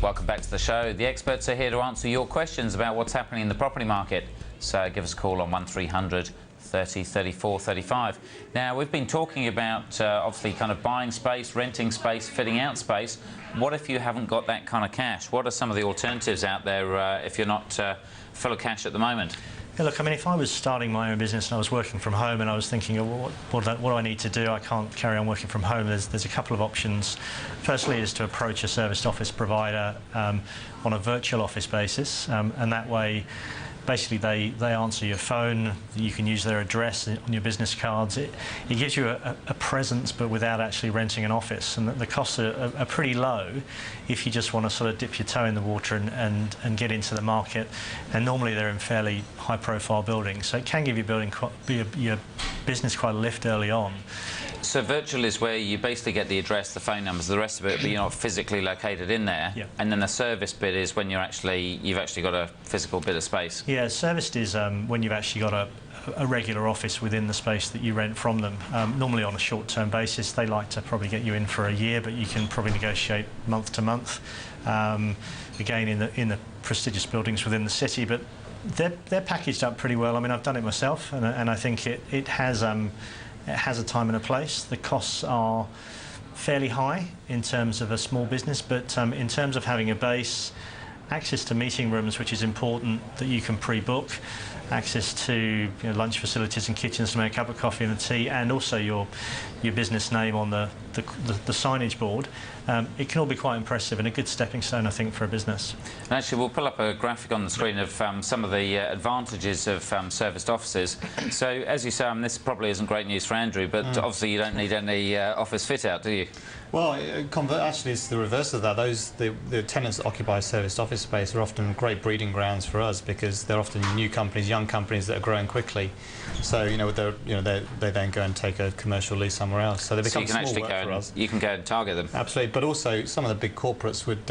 Welcome back to the show. The experts are here to answer your questions about what's happening in the property market. So give us a call on 1300 30 34 35. Now, we've been talking about obviously kind of buying space, renting space, fitting out space. What if you haven't got that kind of cash? What are some of the alternatives out there if you're not full of cash at the moment? Yeah, look, I mean, if I was starting my own business and I was working from home and I was thinking, oh, what do I need to do? I can't carry on working from home. There's a couple of options. Firstly is to approach a serviced office provider on a virtual office basis, and that way, basically, they answer your phone. You can use their address on your business cards. It gives you a presence, but without actually renting an office. And the costs are pretty low if you just want to sort of dip your toe in the water and get into the market. And normally they're in fairly high-profile buildings, so it can give your business quite a lift early on. So virtual is where you basically get the address, the phone numbers, the rest of it, but you're not physically located in there. Yeah. And then the service bit is when you've actually got a physical bit of space. Yeah, serviced is when you've actually got a regular office within the space that you rent from them. Normally on a short-term basis. They like to probably get you in for a year, but you can probably negotiate month to month. Again, in the prestigious buildings within the city, but they're packaged up pretty well. I mean, I've done it myself, and I think it has a time and a place. The costs are fairly high in terms of a small business, but in terms of having a base, access to meeting rooms, which is important, that you can pre-book, access to lunch facilities and kitchens to make a cup of coffee and a tea, and also your business name on the signage board. It can all be quite impressive and a good stepping stone, I think, for a business. And actually, we'll pull up a graphic on the screen of some of the advantages of serviced offices. So, as you say, this probably isn't great news for Andrew, but obviously you don't need any office fit-out, do you? Well, actually, it's the reverse of that. The tenants that occupy serviced office space are often great breeding grounds for us, because they're often new companies, young companies that are growing quickly. So, they then go and take a commercial lease somewhere else. So they become small work for us. You can go and target them. Absolutely, but also some of the big corporates would,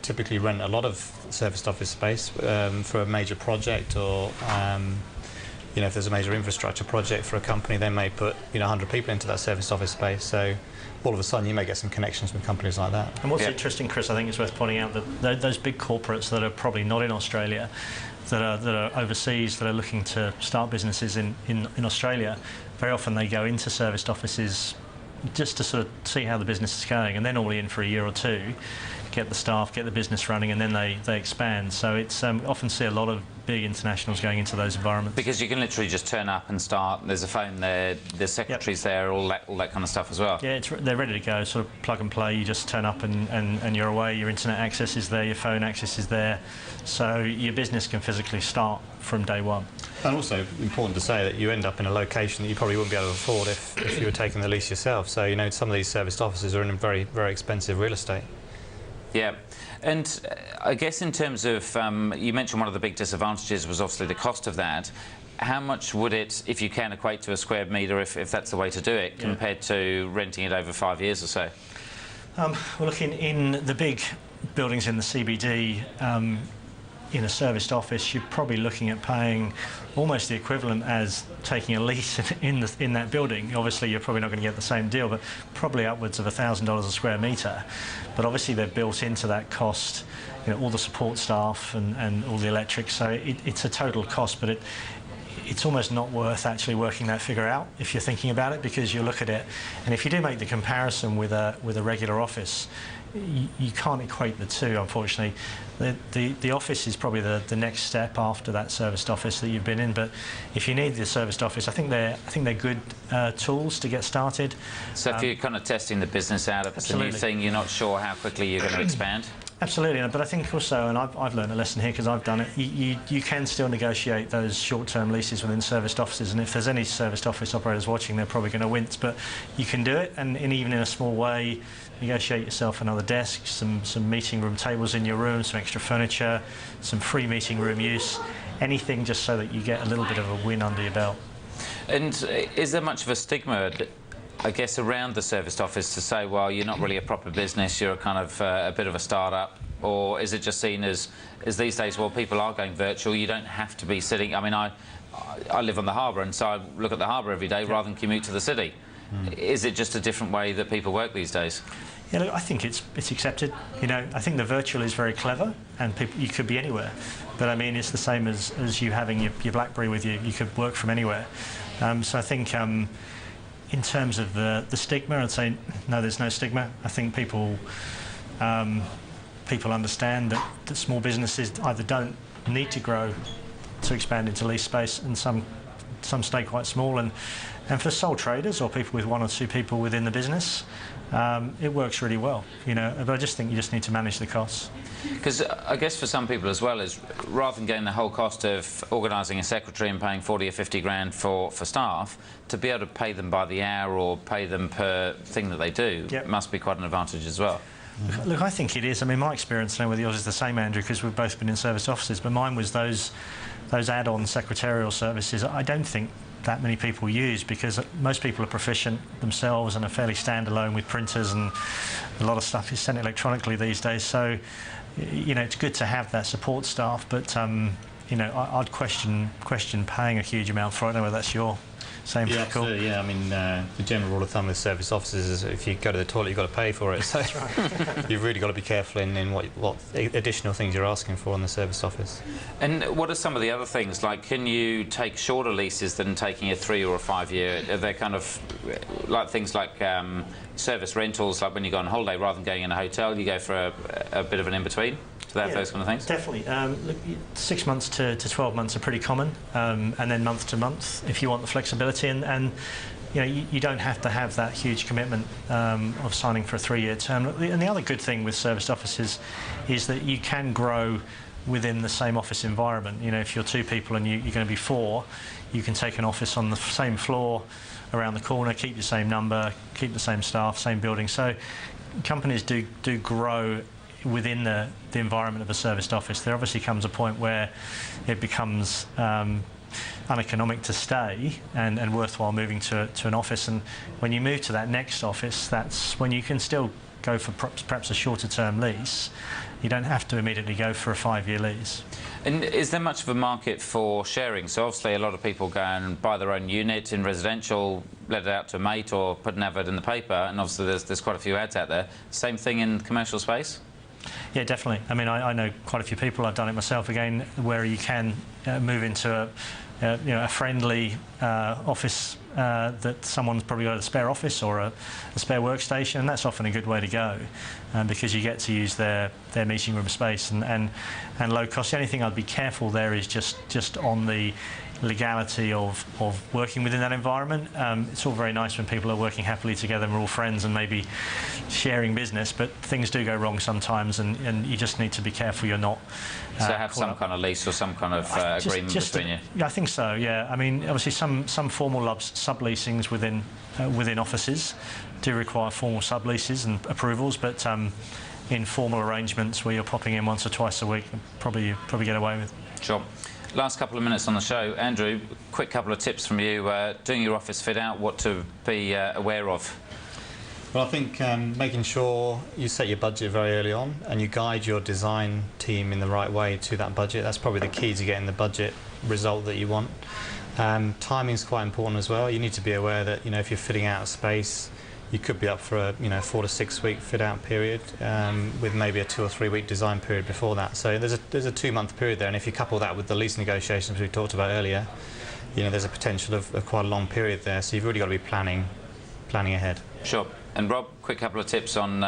typically rent a lot of serviced office space for a major project, or if there's a major infrastructure project for a company, they may put 100 people into that serviced office space. So all of a sudden you may get some connections with companies like that. And what's interesting, Chris, I think it's worth pointing out that those big corporates that are probably not in Australia, that are overseas, that are looking to start businesses in Australia, very often they go into serviced offices just to sort of see how the business is going, and they're normally in for a year or two, get the staff, get the business running, and then they expand. So it's often see a lot of big internationals going into those environments. Because you can literally just turn up and start. There's a phone there, there's secretaries there, all that kind of stuff as well. Yeah, they're ready to go, sort of plug and play. You just turn up and you're away. Your internet access is there, your phone access is there. So your business can physically start from day one. And also important to say that you end up in a location that you probably wouldn't be able to afford if you were taking the lease yourself. So, some of these serviced offices are in very, very expensive real estate. Yeah, and I guess in terms of, you mentioned one of the big disadvantages was obviously the cost of that. How much would it, if you can, equate to a square metre, if that's the way to do it, compared to renting it over 5 years or so? Well, look, in the big buildings in the CBD, in a serviced office, you're probably looking at paying almost the equivalent as taking a lease in that building. Obviously, you're probably not going to get the same deal, but probably upwards of $1,000 a square metre. But obviously, they're built into that cost, all the support staff and all the electric. So it's a total cost, but it's almost not worth actually working that figure out if you're thinking about it, because you look at it, and if you do make the comparison with a regular office, you can't equate the two, unfortunately. The office is probably the next step after that serviced office that you've been in. But if you need the serviced office, I think they're good tools to get started. So if you're kind of testing the business out, if it's a new thing, you're not sure how quickly you're going to expand. Absolutely, but I think also, and I've learned a lesson here because I've done it, you can still negotiate those short-term leases within serviced offices, and if there's any serviced office operators watching, they're probably going to wince, but you can do it, and even in a small way, negotiate yourself another desk, some meeting room tables in your room, some extra furniture, some free meeting room use, anything just so that you get a little bit of a win under your belt. And is there much of a stigma, I guess, around the serviced office to say, well, you're not really a proper business, you're a kind of a bit of a start-up, or is it just seen as these days, well, people are going virtual, you don't have to be sitting. I mean, I live on the harbour, and so I look at the harbour every day rather than commute to the city. Is it just a different way that people work these days? Yeah, look, I think it's accepted. You know, I think the virtual is very clever, and you could be anywhere. But I mean, it's the same as you having your BlackBerry with you. You could work from anywhere. So I think in terms of the stigma, I'd say no, there's no stigma. I think people understand that small businesses either don't need to grow to expand into lease space, and some stay quite small. And for sole traders or people with 1 or 2 people within the business, it works really well, you know. But I just think you just need to manage the costs. Because I guess for some people as well is, rather than getting the whole cost of organising a secretary and paying 40 or 50 grand for staff, to be able to pay them by the hour or pay them per thing that they do, Yep. must be quite an advantage as well. Look, I think it is. I mean, my experience, I don't know whether yours is the same, Andrew, because we've both been in service offices, but mine was those add-on secretarial services. I don't think that many people use, because most people are proficient themselves and are fairly standalone with printers, and a lot of stuff is sent electronically these days. So, you know, it's good to have that support staff, but you know, I'd question paying a huge amount for it. I don't know whether that's your same. Yeah, absolutely. Yeah, I mean, the general rule of thumb with service offices is if you go to the toilet, you've got to pay for it. So you've really got to be careful in what additional things you're asking for in the service office. And what are some of the other things? Like, can you take shorter leases than taking a 3 or a 5 year? Are there kind of like things like service rentals, like when you go on holiday, rather than going in a hotel, you go for a bit of an in-between? Do they have those kind of things? Definitely. Look, 6 months to 12 months are pretty common, and then month to month if you want the flexibility. And you know, you don't have to have that huge commitment of signing for a 3-year term. And the other good thing with serviced offices is that you can grow within the same office environment. You know, if you're 2 people and you're going to be 4, you can take an office on the same floor around the corner, keep your same number, keep the same staff, same building. So companies do grow within the environment of a serviced office. There obviously comes a point where it becomes uneconomic to stay and worthwhile moving to an office. And when you move to that next office, that's when you can still go for perhaps a shorter term lease. You don't have to immediately go for a 5-year lease. And is there much of a market for sharing? So obviously a lot of people go and buy their own unit in residential, let it out to a mate or put an advert in the paper, and obviously there's quite a few ads out there. Same thing in commercial space? Yeah, definitely. I mean, I know quite a few people. I've done it myself again, where you can move into a friendly office that someone's probably got a spare office or a spare workstation, and that's often a good way to go because you get to use their meeting room space and low cost. The only thing I'd be careful there is just on the legality of working within that environment. It's all very nice when people are working happily together and we're all friends and maybe sharing business, but things do go wrong sometimes, and you just need to be careful you're not so have some kind of lease or some kind of agreement between you? Yeah, I think so, yeah. I mean, obviously some formal subleasings within offices do require formal subleases and approvals, but informal arrangements where you're popping in once or twice a week, probably get away with. Sure. Last couple of minutes on the show. Andrew, quick couple of tips from you. Doing your office fit out, what to be aware of? Well, I think making sure you set your budget very early on and you guide your design team in the right way to that budget. That's probably the key to getting the budget result that you want. Timing is quite important as well. You need to be aware that, you know, if you're fitting out a space, you could be up for a 4 to 6 week fit out period with maybe a 2 or 3 week design period before that. So there's a 2-month period there, and if you couple that with the lease negotiations we talked about earlier, you know, there's a potential of quite a long period there. So you've really got to be planning ahead. Sure. And Rob, quick couple of tips on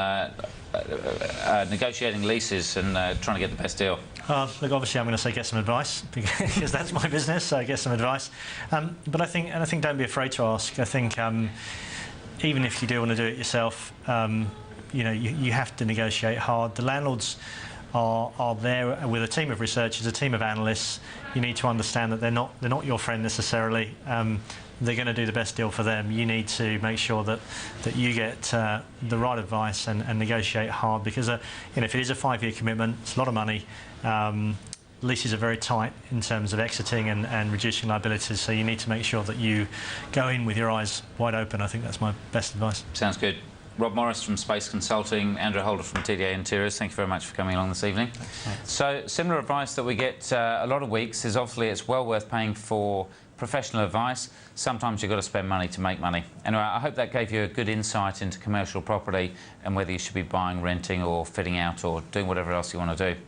negotiating leases and trying to get the best deal. Look, obviously I'm going to say get some advice because that's my business, so get some advice. But I think don't be afraid to ask. I think even if you do want to do it yourself, you know, you have to negotiate hard. The landlords are there with a team of researchers, a team of analysts. You need to understand that they're not your friend necessarily. They're going to do the best deal for them. You need to make sure that you get the right advice and negotiate hard, because you know, if it is a 5-year commitment, it's a lot of money. Leases are very tight in terms of exiting and reducing liabilities, so you need to make sure that you go in with your eyes wide open. I think that's my best advice. Sounds good. Rob Morris from Space Consulting, Andrew Holder from TDA Interiors, thank you very much for coming along this evening. Thanks. So similar advice that we get a lot of weeks is obviously it's well worth paying for professional advice. Sometimes you've got to spend money to make money. Anyway, I hope that gave you a good insight into commercial property and whether you should be buying, renting or fitting out or doing whatever else you want to do.